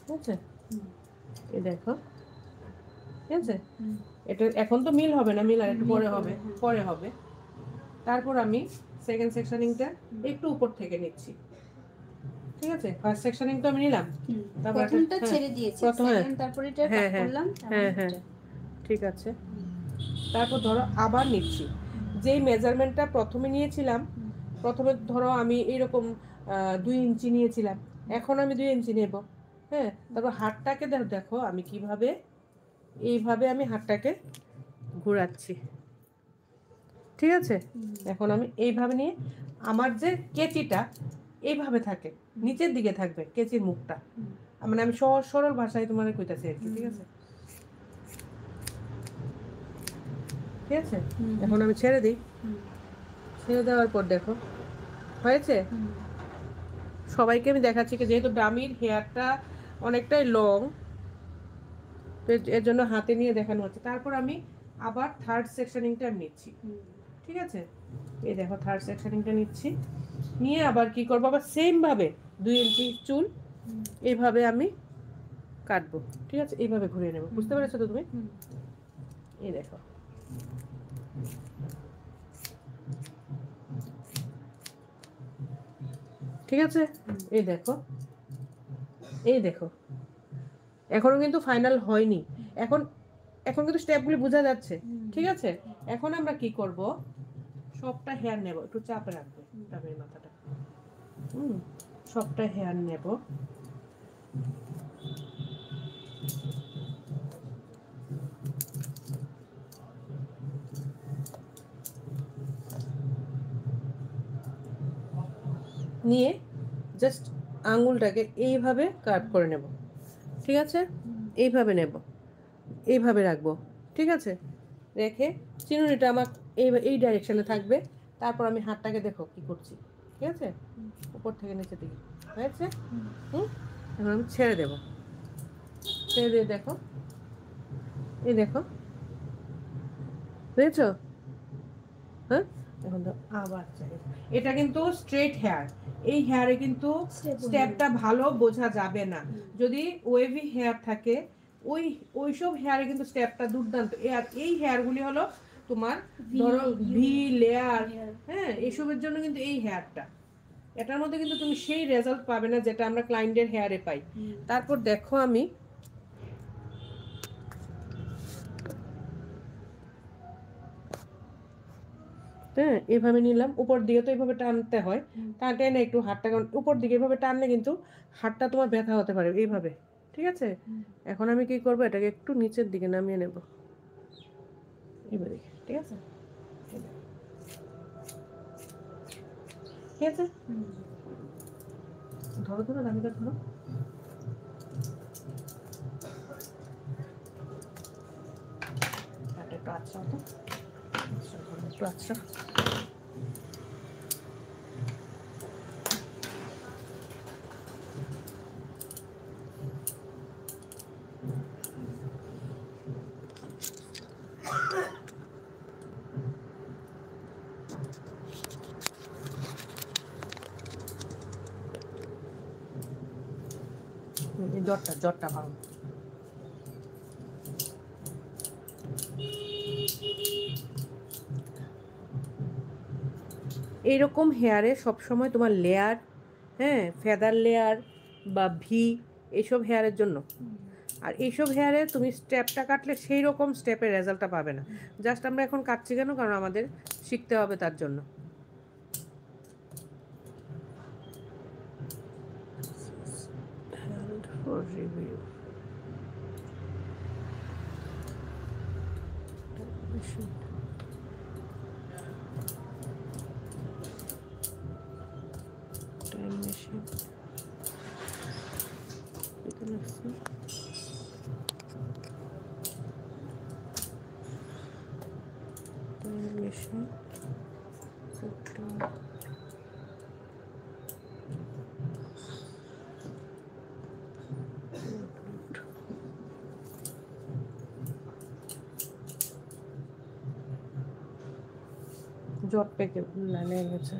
ঠিক আছে, এই দেখো, ঠিক আছে। এটা এখন তো মিল হবে না, মিল আর একটু পরে হবে, পরে হবে। তারপর আমি সেকেন্ড সেকশনিংটা একটু উপর থেকে নিচ্ছি, ঠিক আছে। ফার্স্ট সেকশনিং তো আমি নিলাম, তারপর প্রথমটা ছেড়ে দিয়েছি, সেকেন্ড তারপর এটা হ্যাঁ হ্যাঁ করলাম, হ্যাঁ হ্যাঁ ঠিক আছে। তারপর ধরো আবার নিচ্ছি, যেই মেজারমেন্টটা প্রথমে নিয়েছিলাম, প্রথমে ধরো আমি এইরকম 2 ইঞ্চি নিয়েছিলাম, এখন আমি 2 ইঞ্চি নেব। হ্যাঁ, তারপর হাতটাকে দেখো আমি কিভাবে, এইভাবে আমি হাতটাকে ঘোরাচ্ছি, ঠিক আছে। এখন আমি এইভাবে নিয়ে, আমার যে কেচিটা এইভাবে থাকে, নিচের দিকে থাকবে কেচির মুখটা, মানে আমি সহজ সরল ভাষায় তোমার কইতাছি আর কি, ঠিক আছে। ঠিক আছে, এখন আমি ছেড়ে দিই, ছেড়ে দেওয়ার পর দেখো হয়েছে। সবাইকে আমি দেখাচ্ছি কি, যেহেতু ডামির হেয়ারটা অনেকটাই লং, তো এর জন্য হাতে নিয়ে দেখানো হচ্ছে। তারপর আমি আবার থার্ড সেকশনিংটা নিচ্ছি, ঠিক আছে। এই দেখো থার্ড সেকশনিংটা নিচ্ছি, নিয়ে আবার কি করবো, আবার সেম ভাবে 2 ইঞ্চি চুল এইভাবে আমি কাটবো, ঠিক আছে। এইভাবে ঘুরিয়ে নেবো, বুঝতে পেরেছো তো তুমি? এই দেখো, ঠিক আছে। এই দেখো, এই দেখো, এখনো কিন্তু ফাইনাল হয়নি। এখন এখন কিন্তু স্টেপগুলি বোঝা যাচ্ছে, ঠিক আছে। এখন আমরা কি করব, সবটা হেয়ার নেব, একটু চাপে রাখবো ডাবের মাথাটা, সবটা হেয়ার নেব, নিয়ে জাস্ট আঙুলটাকে এইভাবে কাট করে নেব, ঠিক আছে। এইভাবে নেব, এইভাবে রাখবো, ঠিক আছে। রেখে চিরুনিটা আমার এই ডাইরেকশনে থাকবে। তারপর আমি হাতটাকে দেখো কি করছি, ঠিক আছে, উপর থেকে নিচে দিকে হয়েছে। এখন আমি ছেড়ে দেব, ছেড়ে দিয়ে দেখো, এই দেখো, বুঝেছো? হ্যাঁ, এখন তো আবার চাই। এটা কিন্তু স্ট্রেট হেয়ার, এই হেয়ারে কিন্তু স্টেপটা ভালো বোঝা যাবে না। যদি ওয়েভি হেয়ার থাকে, ওই ওইসব হেয়ারে কিন্তু স্টেপটা দুর্দান্ত। আর এই হেয়ারগুলি হলো তোমার ধরো ভি লেয়ার, হ্যাঁ, এসবের জন্য কিন্তু এই হেয়ারটা, এটার মধ্যে কিন্তু তুমি সেই রেজাল্ট পাবে না যেটা আমরা ক্লায়েন্টের হেয়ারে পাই। তারপর দেখো আমি হ্যাঁ এভাবে নিলাম, উপর দিকে তো এইভাবে টানতে হয়, টেনে একটু হাতটা, কারণ উপর দিকে এভাবে টানলে কিন্তু হাতটা তোমার ব্যথা হতে পারে এইভাবে, ঠিক আছে। এখন আমি কি করবো, এটাকে একটু নিচের দিকে নামিয়ে নেব এবারে, ঠিক আছে, ঠিক আছে। ধরো ধরো দামিটা ধরো, একটু আচ্ছা হতো, একটু আচ্ছা, জ্বরটা ভালো। এইরকম হেয়ারে সবসময় তোমার লেয়ার, হ্যাঁ, ফেদার লেয়ার বা ভি, এইসব হেয়ারের জন্য। আর এইসব হেয়ারে তুমি স্টেপটা কাটলে সেই রকম স্টেপের রেজাল্টটা পাবে না। জাস্ট আমরা এখন কাটছি কেন, কারণ আমাদের শিখতে হবে তার জন্য। For review. Time machine. Time machine. জট পেকে লেগে গেছে।